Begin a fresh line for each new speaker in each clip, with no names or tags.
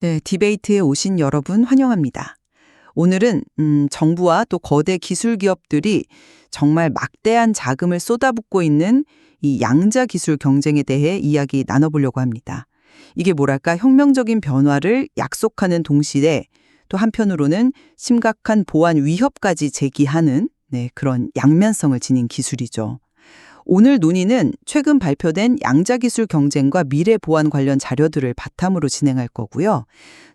네, 디베이트에 오신 여러분 환영합니다. 오늘은 정부와 또 거대 기술 기업들이 정말 막대한 자금을 쏟아붓고 있는 이 양자 기술 경쟁에 대해 이야기 나눠보려고 합니다. 이게 뭐랄까 혁명적인 변화를 약속하는 동시에 또 한편으로는 심각한 보안 위협까지 제기하는 그런 양면성을 지닌 기술이죠. 오늘 논의는 최근 발표된 양자기술 경쟁과 미래 보안 관련 자료들을 바탕으로 진행할 거고요.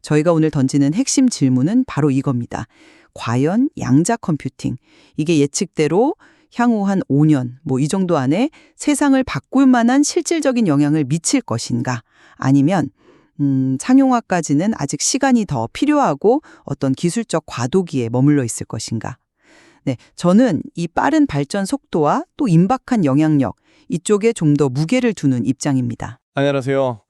저희가 오늘 던지는 핵심 질문은 바로 이겁니다. 과연 양자 컴퓨팅, 이게 예측대로 향후 한 5년, 이 정도 안에 세상을 바꿀 만한 실질적인 영향을 미칠 것인가? 아니면 상용화까지는 아직 시간이 더 필요하고 어떤 기술적 과도기에 머물러 있을 것인가? 네, 저는 이 빠른 발전 속도와 또 임박한 영향력, 이쪽에 좀 더 무게를 두는 입장입니다.
안녕하세요.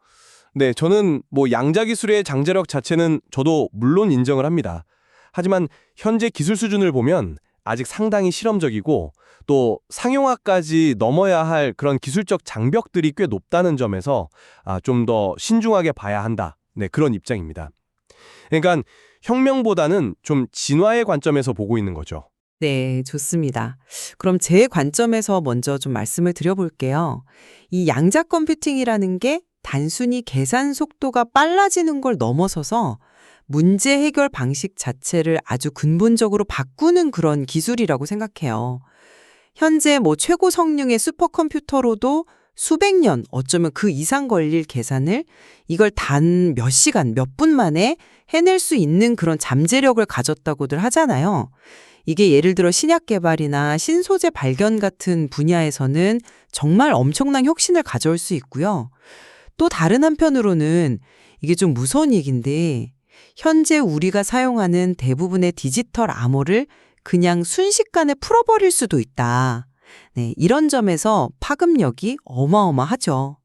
네, 저는 양자 기술의 장제력 자체는 저도 물론 인정을 합니다. 하지만 현재 기술 수준을 보면 아직 상당히 실험적이고 또 상용화까지 넘어야 할 그런 기술적 장벽들이 꽤 높다는 점에서 좀 더 신중하게 봐야 한다. 네, 그런 입장입니다. 그러니까 혁명보다는 좀 진화의 관점에서 보고 있는 거죠.
네, 좋습니다. 그럼 제 관점에서 먼저 좀 말씀을 드려볼게요. 이 양자 컴퓨팅이라는 게 단순히 계산 속도가 빨라지는 걸 넘어서서 문제 해결 방식 자체를 아주 근본적으로 바꾸는 그런 기술이라고 생각해요. 현재 최고 성능의 슈퍼컴퓨터로도 수백 년, 어쩌면 그 이상 걸릴 계산을 이걸 단 몇 시간, 몇 분 만에 해낼 수 있는 그런 잠재력을 가졌다고들 하잖아요. 이게 예를 들어 신약 개발이나 신소재 발견 같은 분야에서는 정말 엄청난 혁신을 가져올 수 있고요. 또 다른 한편으로는 이게 좀 무서운 얘기인데 현재 우리가 사용하는 대부분의 디지털 암호를 그냥 순식간에 풀어버릴 수도 있다. 네, 이런 점에서 파급력이 어마어마하죠.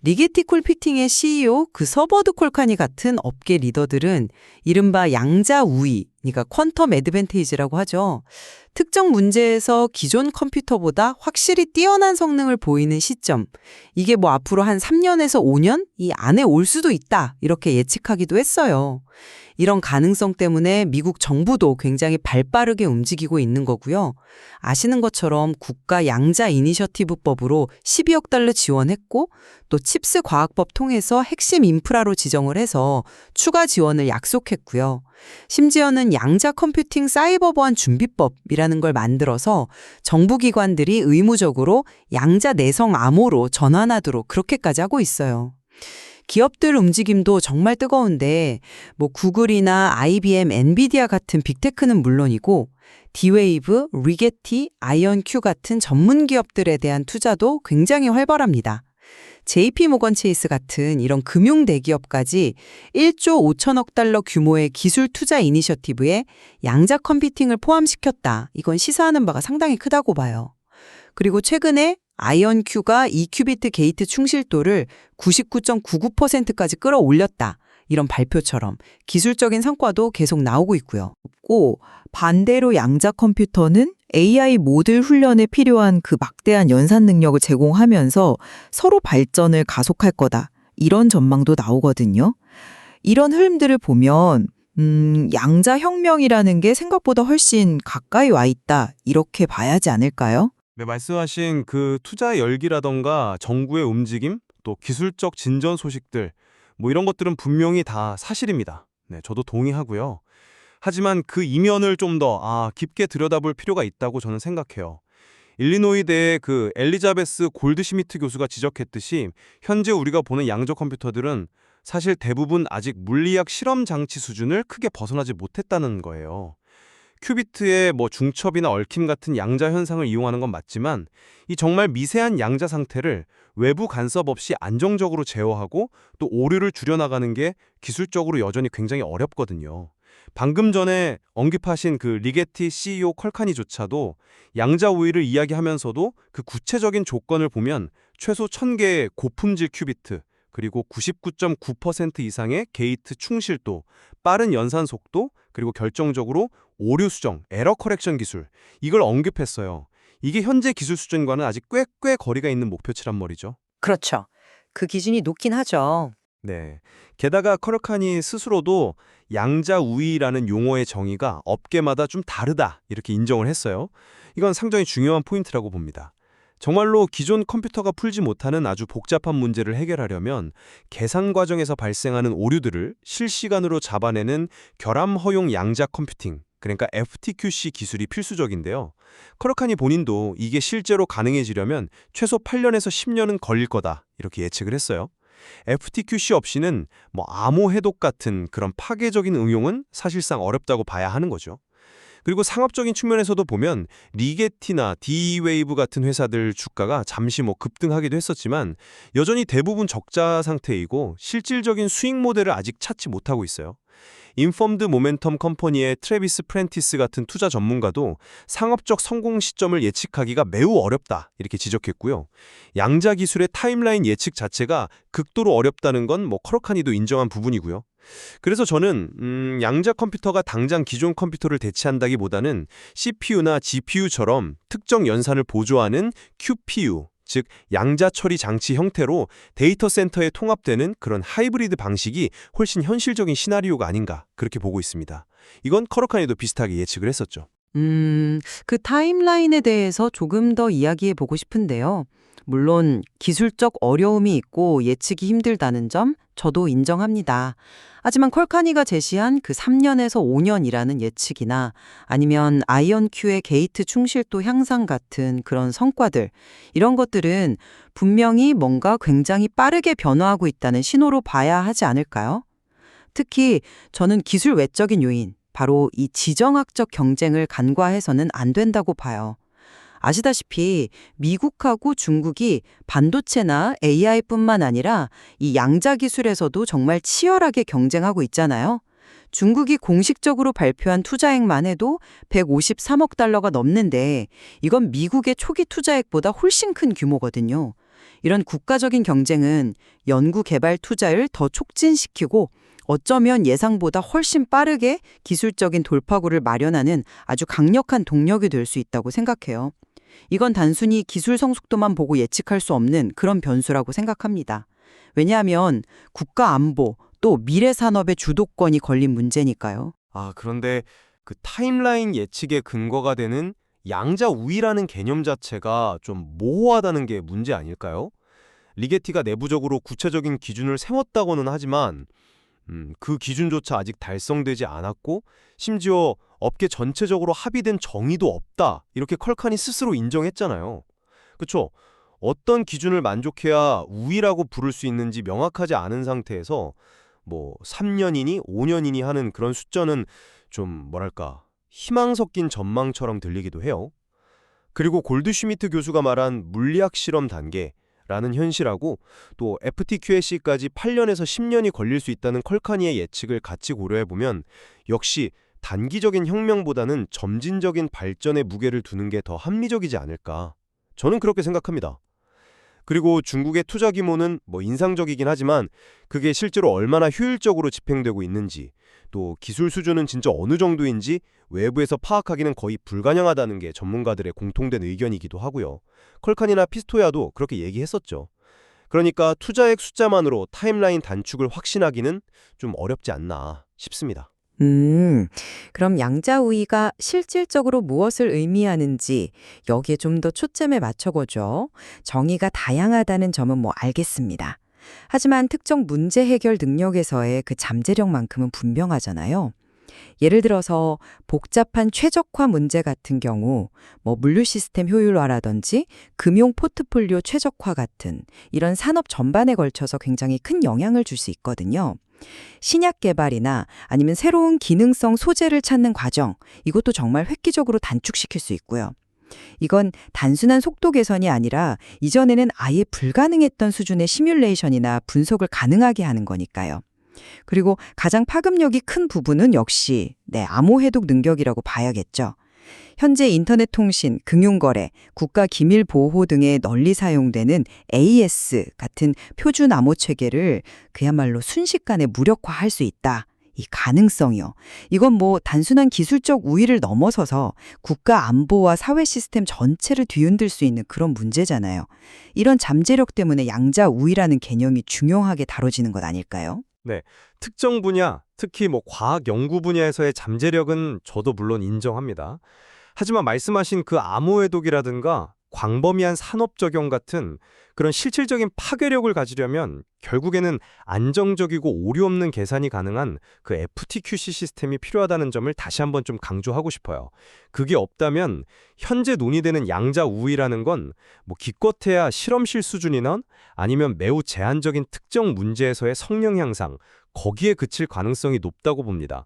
리게티 콜피팅의 CEO 서버드 콜카니 같은 업계 리더들은 이른바 양자 우위, 그러니까 퀀텀 애드밴테이지라고 하죠. 특정 문제에서 기존 컴퓨터보다 확실히 뛰어난 성능을 보이는 시점, 이게 앞으로 한 3년에서 5년 이 안에 올 수도 있다, 이렇게 예측하기도 했어요. 이런 가능성 때문에 미국 정부도 굉장히 발빠르게 움직이고 있는 거고요. 아시는 것처럼 국가 양자 이니셔티브법으로 12억 달러 지원했고 또 칩스 과학법 통해서 핵심 인프라로 지정을 해서 추가 지원을 약속했고요. 심지어는 양자 컴퓨팅 사이버 보안 준비법이라는 걸 만들어서 정부기관들이 의무적으로 양자 내성 암호로 전환하도록 그렇게까지 하고 있어요. 기업들 움직임도 정말 뜨거운데 구글이나 IBM, 엔비디아 같은 빅테크는 물론이고 D-Wave, 리게티, 아이언큐 같은 전문 기업들에 대한 투자도 굉장히 활발합니다. JP모건 체이스 같은 이런 금융 대기업까지 1조 5천억 달러 규모의 기술 투자 이니셔티브에 양자 컴퓨팅을 포함시켰다. 이건 시사하는 바가 상당히 크다고 봐요. 그리고 최근에 아이언큐가 2큐비트 게이트 충실도를 99.99%까지 끌어올렸다. 이런 발표처럼 기술적인 성과도 계속 나오고 있고요.
반대로 양자 컴퓨터는 AI 모듈 훈련에 필요한 그 막대한 연산 능력을 제공하면서 서로 발전을 가속할 거다. 이런 전망도 나오거든요. 이런 흐름들을 보면 양자 혁명이라는 게 생각보다 훨씬 가까이 와 있다. 이렇게 봐야 하지 않을까요?
네, 말씀하신 그 투자 열기라던가 정부의 움직임, 또 기술적 진전 소식들, 이런 것들은 분명히 다 사실입니다. 네, 저도 동의하고요. 하지만 그 이면을 좀 더 깊게 들여다볼 필요가 있다고 저는 생각해요. 일리노이대의 그 엘리자베스 골드시미트 교수가 지적했듯이 현재 우리가 보는 양자 컴퓨터들은 사실 대부분 아직 물리학 실험 장치 수준을 크게 벗어나지 못했다는 거예요. 큐비트의 중첩이나 얽힘 같은 양자 현상을 이용하는 건 맞지만 이 정말 미세한 양자 상태를 외부 간섭 없이 안정적으로 제어하고 또 오류를 줄여나가는 게 기술적으로 여전히 굉장히 어렵거든요. 방금 전에 언급하신 그 리게티 CEO 컬카니조차도 양자 우위를 이야기하면서도 그 구체적인 조건을 보면 최소 1000개의 고품질 큐비트, 그리고 99.9% 이상의 게이트 충실도, 빠른 연산 속도, 그리고 결정적으로 오류 수정, 에러 커렉션 기술, 이걸 언급했어요. 이게 현재 기술 수준과는 아직 꽤 거리가 있는 목표치란 말이죠.
그렇죠. 그 기준이 높긴 하죠.
네. 게다가 커러카니 스스로도 양자우위라는 용어의 정의가 업계마다 좀 다르다 이렇게 인정을 했어요. 이건 상당히 중요한 포인트라고 봅니다. 정말로 기존 컴퓨터가 풀지 못하는 아주 복잡한 문제를 해결하려면 계산 과정에서 발생하는 오류들을 실시간으로 잡아내는 결함 허용 양자 컴퓨팅, 그러니까 FTQC 기술이 필수적인데요. 커러카니 본인도 이게 실제로 가능해지려면 최소 8년에서 10년은 걸릴 거다 이렇게 예측을 했어요. FTQC 없이는 암호 해독 같은 그런 파괴적인 응용은 사실상 어렵다고 봐야 하는 거죠. 그리고 상업적인 측면에서도 보면 리게티나 D-웨이브 같은 회사들 주가가 잠시 급등하기도 했었지만 여전히 대부분 적자 상태이고 실질적인 수익 모델을 아직 찾지 못하고 있어요. 인폼드 모멘텀 컴퍼니의 트래비스 프렌티스 같은 투자 전문가도 상업적 성공 시점을 예측하기가 매우 어렵다 이렇게 지적했고요. 양자 기술의 타임라인 예측 자체가 극도로 어렵다는 건 커러카니도 인정한 부분이고요. 그래서 저는 양자 컴퓨터가 당장 기존 컴퓨터를 대체한다기보다는 CPU나 GPU처럼 특정 연산을 보조하는 QPU, 즉 양자 처리 장치 형태로 데이터 센터에 통합되는 그런 하이브리드 방식이 훨씬 현실적인 시나리오가 아닌가 그렇게 보고 있습니다. 이건 커러카니도 비슷하게 예측을 했었죠.
그 타임라인에 대해서 조금 더 이야기해 보고 싶은데요. 물론 기술적 어려움이 있고 예측이 힘들다는 점 저도 인정합니다. 하지만 컬카니가 제시한 그 3년에서 5년이라는 예측이나 아니면 아이언큐의 게이트 충실도 향상 같은 그런 성과들, 이런 것들은 분명히 뭔가 굉장히 빠르게 변화하고 있다는 신호로 봐야 하지 않을까요? 특히 저는 기술 외적인 요인, 바로 이 지정학적 경쟁을 간과해서는 안 된다고 봐요. 아시다시피 미국하고 중국이 반도체나 AI뿐만 아니라 이 양자 기술에서도 정말 치열하게 경쟁하고 있잖아요. 중국이 공식적으로 발표한 투자액만 해도 153억 달러가 넘는데 이건 미국의 초기 투자액보다 훨씬 큰 규모거든요. 이런 국가적인 경쟁은 연구 개발 투자를 더 촉진시키고 어쩌면 예상보다 훨씬 빠르게 기술적인 돌파구를 마련하는 아주 강력한 동력이 될 수 있다고 생각해요. 이건 단순히 기술 성숙도만 보고 예측할 수 없는 그런 변수라고 생각합니다. 왜냐하면 국가 안보 또 미래 산업의 주도권이 걸린 문제니까요.
그런데 그 타임라인 예측의 근거가 되는 양자 우위라는 개념 자체가 좀 모호하다는 게 문제 아닐까요? 리게티가 내부적으로 구체적인 기준을 세웠다고는 하지만 그 기준조차 아직 달성되지 않았고 심지어 업계 전체적으로 합의된 정의도 없다. 이렇게 컬카니 스스로 인정했잖아요. 그렇죠? 어떤 기준을 만족해야 우위라고 부를 수 있는지 명확하지 않은 상태에서 3년이니 5년이니 하는 그런 숫자는 좀 뭐랄까 희망 섞인 전망처럼 들리기도 해요. 그리고 골드슈미트 교수가 말한 물리학 실험 단계 라는 현실하고 또 FTQC까지 8년에서 10년이 걸릴 수 있다는 컬카니의 예측을 같이 고려해보면 역시 단기적인 혁명보다는 점진적인 발전의 무게를 두는 게 더 합리적이지 않을까. 저는 그렇게 생각합니다. 그리고 중국의 투자 규모는 인상적이긴 하지만 그게 실제로 얼마나 효율적으로 집행되고 있는지 또 기술 수준은 진짜 어느 정도인지 외부에서 파악하기는 거의 불가능하다는 게 전문가들의 공통된 의견이기도 하고요. 컬카니나 피스토야도 그렇게 얘기했었죠. 그러니까 투자액 숫자만으로 타임라인 단축을 확신하기는 좀 어렵지 않나 싶습니다.
그럼 양자 우위가 실질적으로 무엇을 의미하는지 여기에 좀 더 초점을 맞춰보죠. 정의가 다양하다는 점은 알겠습니다. 하지만 특정 문제 해결 능력에서의 그 잠재력만큼은 분명하잖아요. 예를 들어서 복잡한 최적화 문제 같은 경우 물류 시스템 효율화라든지 금융 포트폴리오 최적화 같은 이런 산업 전반에 걸쳐서 굉장히 큰 영향을 줄 수 있거든요. 신약 개발이나 아니면 새로운 기능성 소재를 찾는 과정, 이것도 정말 획기적으로 단축시킬 수 있고요. 이건 단순한 속도 개선이 아니라 이전에는 아예 불가능했던 수준의 시뮬레이션이나 분석을 가능하게 하는 거니까요. 그리고 가장 파급력이 큰 부분은 역시 암호 해독 능력이라고 봐야겠죠. 현재 인터넷 통신, 금융거래, 국가 기밀 보호 등에 널리 사용되는 AES 같은 표준 암호 체계를 그야말로 순식간에 무력화할 수 있다.
이 가능성이요. 이건 뭐 단순한 기술적 우위를 넘어서서 국가 안보와 사회 시스템 전체를 뒤흔들 수 있는 그런 문제잖아요. 이런 잠재력 때문에 양자 우위라는 개념이 중요하게 다뤄지는 것 아닐까요?
특정 분야, 특히 뭐 과학 연구 분야에서의 잠재력은 저도 물론 인정합니다. 하지만 말씀하신 그 암호해독이라든가 광범위한 산업 적용 같은 그런 실질적인 파괴력을 가지려면 결국에는 안정적이고 오류 없는 계산이 가능한 그 FTQC 시스템이 필요하다는 점을 다시 한번 좀 강조하고 싶어요. 그게 없다면 현재 논의되는 양자 우위라는 건 뭐 기껏해야 실험실 수준이나 아니면 매우 제한적인 특정 문제에서의 성능 향상, 거기에 그칠 가능성이 높다고 봅니다.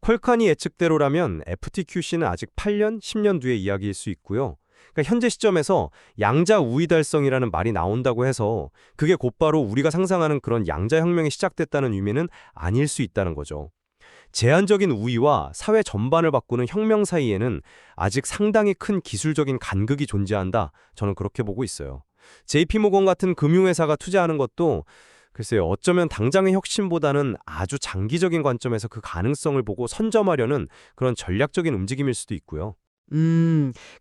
퀄칸이 예측대로라면 FTQC는 아직 8년, 10년 뒤의 이야기일 수 있고요. 그러니까 현재 시점에서 양자 우위 달성이라는 말이 나온다고 해서 그게 곧바로 우리가 상상하는 그런 양자 혁명이 시작됐다는 의미는 아닐 수 있다는 거죠. 제한적인 우위와 사회 전반을 바꾸는 혁명 사이에는 아직 상당히 큰 기술적인 간극이 존재한다. 저는 그렇게 보고 있어요. JP모건 같은 금융회사가 투자하는 것도 글쎄요, 어쩌면 당장의 혁신보다는 아주 장기적인 관점에서 그 가능성을 보고 선점하려는 그런 전략적인 움직임일 수도 있고요.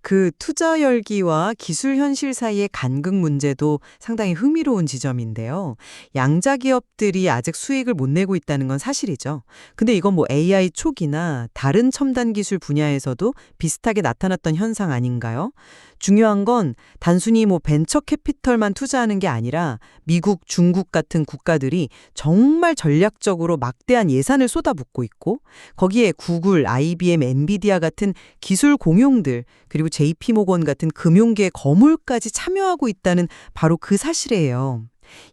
그 투자 열기와 기술 현실 사이의 간극 문제도 상당히 흥미로운 지점인데요. 양자 기업들이 아직 수익을 못 내고 있다는 건 사실이죠. 근데 이건 뭐 AI 초기나 다른 첨단 기술 분야에서도 비슷하게 나타났던 현상 아닌가요? 중요한 건 단순히 뭐 벤처 캐피털만 투자하는 게 아니라 미국, 중국 같은 국가들이 정말 전략적으로 막대한 예산을 쏟아붓고 있고 거기에 구글, IBM, 엔비디아 같은 기술 공용들 그리고 JP모건 같은 금융계 거물까지 참여하고 있다는 바로 그 사실이에요.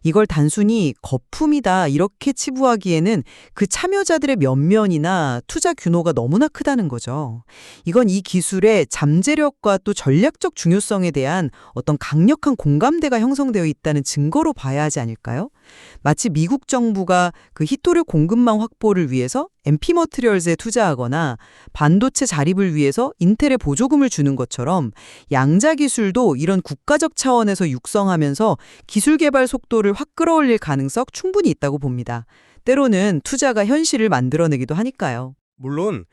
이걸 단순히 거품이다 이렇게 치부하기에는 그 참여자들의 면면이나 투자 규모가 너무나 크다는 거죠. 이건 이 기술의 잠재력과 또 전략적 중요성에 대한 어떤 강력한 공감대가 형성되어 있다는 증거로 봐야 하지 않을까요? 마치 미국 정부가 그 히토류 공급망 확보를 위해서 MP 머티리얼즈에 투자하거나 반도체 자립을 위해서 인텔에 보조금을 주는 것처럼 양자 기술도 이런 국가적 차원에서 육성하면서 기술 개발 속도를 확 끌어올릴 가능성 충분히 있다고 봅니다. 때로는 투자가 현실을 만들어내기도 하니까요.
물론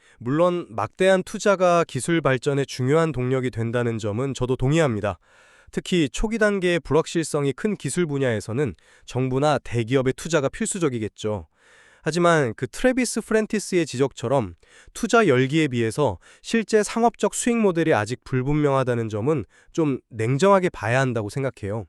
막대한 투자가 기술 발전에 중요한 동력이 된다는 점은 저도 동의합니다. 특히 초기 단계의 불확실성이 큰 기술 분야에서는 정부나 대기업의 투자가 필수적이겠죠. 하지만 그 트래비스 프렌티스의 지적처럼 투자 열기에 비해서 실제 상업적 수익 모델이 아직 불분명하다는 점은 좀 냉정하게 봐야 한다고 생각해요.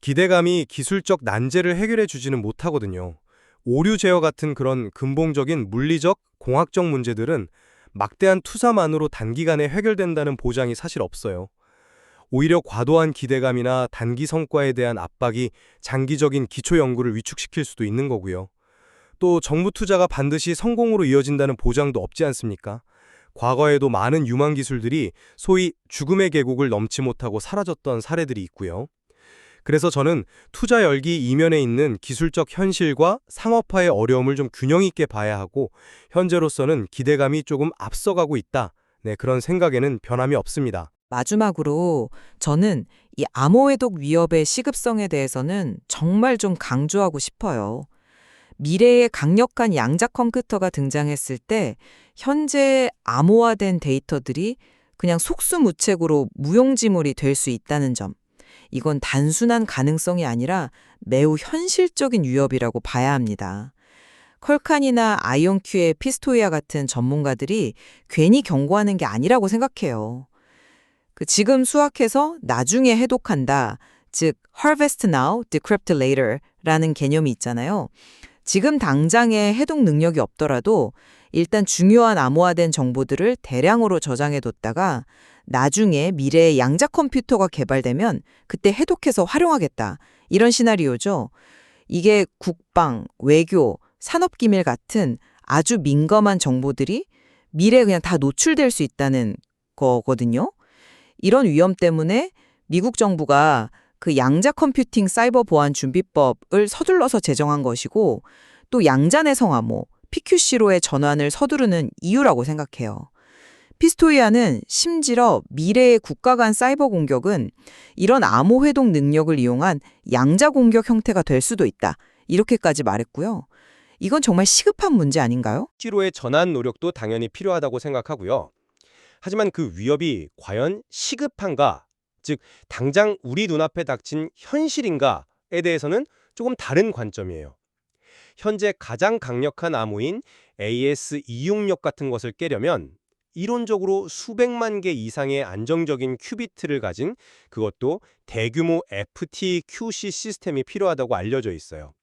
기대감이 기술적 난제를 해결해 주지는 못하거든요. 오류 제어 같은 그런 근본적인 물리적, 공학적 문제들은 막대한 투자만으로 단기간에 해결된다는 보장이 사실 없어요. 오히려 과도한 기대감이나 단기 성과에 대한 압박이 장기적인 기초 연구를 위축시킬 수도 있는 거고요. 또 정부 투자가 반드시 성공으로 이어진다는 보장도 없지 않습니까? 과거에도 많은 유망 기술들이 소위 죽음의 계곡을 넘지 못하고 사라졌던 사례들이 있고요. 그래서 저는 투자 열기 이면에 있는 기술적 현실과 상업화의 어려움을 좀 균형 있게 봐야 하고 현재로서는 기대감이 조금 앞서가고 있다. 그런 생각에는 변함이 없습니다.
마지막으로 저는 이 암호해독 위협의 시급성에 대해서는 정말 좀 강조하고 싶어요. 미래의 강력한 양자 컴퓨터가 등장했을 때 현재 암호화된 데이터들이 그냥 속수무책으로 무용지물이 될 수 있다는 점. 이건 단순한 가능성이 아니라 매우 현실적인 위협이라고 봐야 합니다. 컬칸이나 아이온큐의 피스토이아 같은 전문가들이 괜히 경고하는 게 아니라고 생각해요. 지금 수확해서 나중에 해독한다. 즉, harvest now, decrypt later 라는 개념이 있잖아요. 지금 당장의 해독 능력이 없더라도 일단 중요한 암호화된 정보들을 대량으로 저장해뒀다가 나중에 미래의 양자 컴퓨터가 개발되면 그때 해독해서 활용하겠다. 이런 시나리오죠. 이게 국방, 외교, 산업기밀 같은 아주 민감한 정보들이 미래에 그냥 다 노출될 수 있다는 거거든요. 이런 위험 때문에 미국 정부가 그 양자 컴퓨팅 사이버 보안 준비법을 서둘러서 제정한 것이고 또 양자 내성 암호, PQC로의 전환을 서두르는 이유라고 생각해요. 피스토이아는 심지어 미래의 국가 간 사이버 공격은 이런 암호 회독 능력을 이용한 양자 공격 형태가 될 수도 있다. 이렇게까지 말했고요.
이건 정말 시급한 문제 아닌가요?
실제로의 전환 노력도 당연히 필요하다고 생각하고요. 하지만 그 위협이 과연 시급한가, 즉 당장 우리 눈앞에 닥친 현실인가에 대해서는 조금 다른 관점이에요. 현재 가장 강력한 암호인 AS266 같은 것을 깨려면 이론적으로 수백만 개 이상의 안정적인 큐비트를 가진, 그것도 대규모 FTQC 시스템이 필요하다고 알려져 있어요.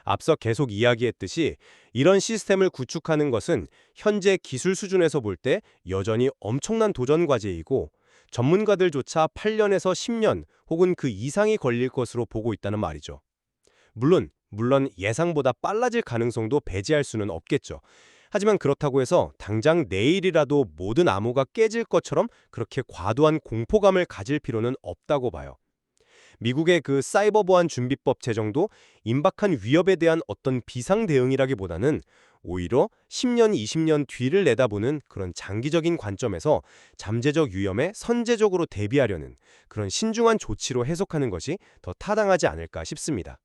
앞서 계속 이야기했듯이 이런 시스템을 구축하는 것은 현재 기술 수준에서 볼 때 여전히 엄청난 도전 과제이고, 전문가들조차 8년에서 10년 혹은 그 이상이 걸릴 것으로 보고 있다는 말이죠. 물론 예상보다 빨라질 가능성도 배제할 수는 없겠죠. 하지만 그렇다고 해서 당장 내일이라도 모든 암호가 깨질 것처럼 그렇게 과도한 공포감을 가질 필요는 없다고 봐요. 미국의 그 사이버 보안 준비법 제정도 임박한 위협에 대한 어떤 비상 대응이라기보다는 오히려 10년, 20년 뒤를 내다보는 그런 장기적인 관점에서 잠재적 위험에 선제적으로 대비하려는 그런 신중한 조치로 해석하는 것이 더 타당하지 않을까 싶습니다.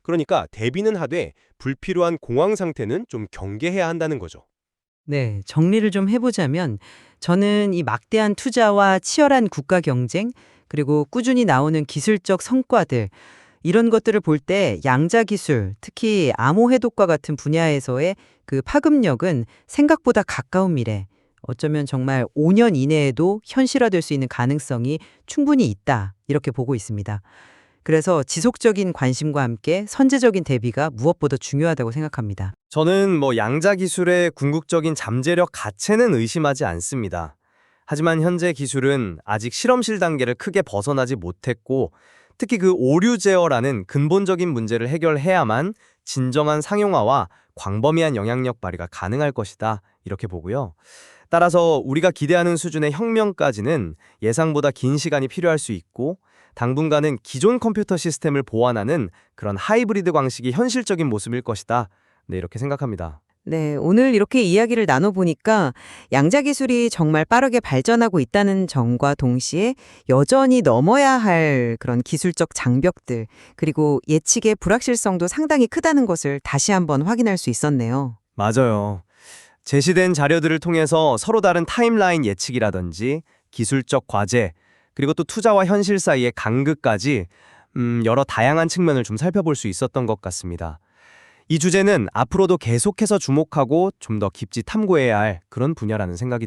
그러니까 대비는 하되 불필요한 공황 상태는 좀 경계해야 한다는 거죠.
네, 정리를 좀 해보자면 저는 이 막대한 투자와 치열한 국가 경쟁, 그리고 꾸준히 나오는 기술적 성과들, 이런 것들을 볼 때 양자 기술, 특히 암호 해독과 같은 분야에서의 그 파급력은 생각보다 가까운 미래, 어쩌면 정말 5년 이내에도 현실화될 수 있는 가능성이 충분히 있다, 이렇게 보고 있습니다. 그래서 지속적인 관심과 함께 선제적인 대비가 무엇보다 중요하다고 생각합니다.
저는 양자 기술의 궁극적인 잠재력 가체는 의심하지 않습니다. 하지만 현재 기술은 아직 실험실 단계를 크게 벗어나지 못했고, 특히 그 오류 제어라는 근본적인 문제를 해결해야만 진정한 상용화와 광범위한 영향력 발휘가 가능할 것이다, 이렇게 보고요. 따라서 우리가 기대하는 수준의 혁명까지는 예상보다 긴 시간이 필요할 수 있고, 당분간은 기존 컴퓨터 시스템을 보완하는 그런 하이브리드 방식이 현실적인 모습일 것이다. 네, 이렇게 생각합니다.
네, 오늘 이렇게 이야기를 나눠보니까 양자 기술이 정말 빠르게 발전하고 있다는 점과 동시에 여전히 넘어야 할 그런 기술적 장벽들, 그리고 예측의 불확실성도 상당히 크다는 것을 다시 한번 확인할 수 있었네요.
맞아요. 제시된 자료들을 통해서 서로 다른 타임라인 예측이라든지 기술적 과제, 그리고 또 투자와 현실 사이의 간극까지 여러 다양한 측면을 좀 살펴볼 수 있었던 것 같습니다. 이 주제는 앞으로도 계속해서 주목하고 좀 더 깊이 탐구해야 할 그런 분야라는 생각이 듭니다.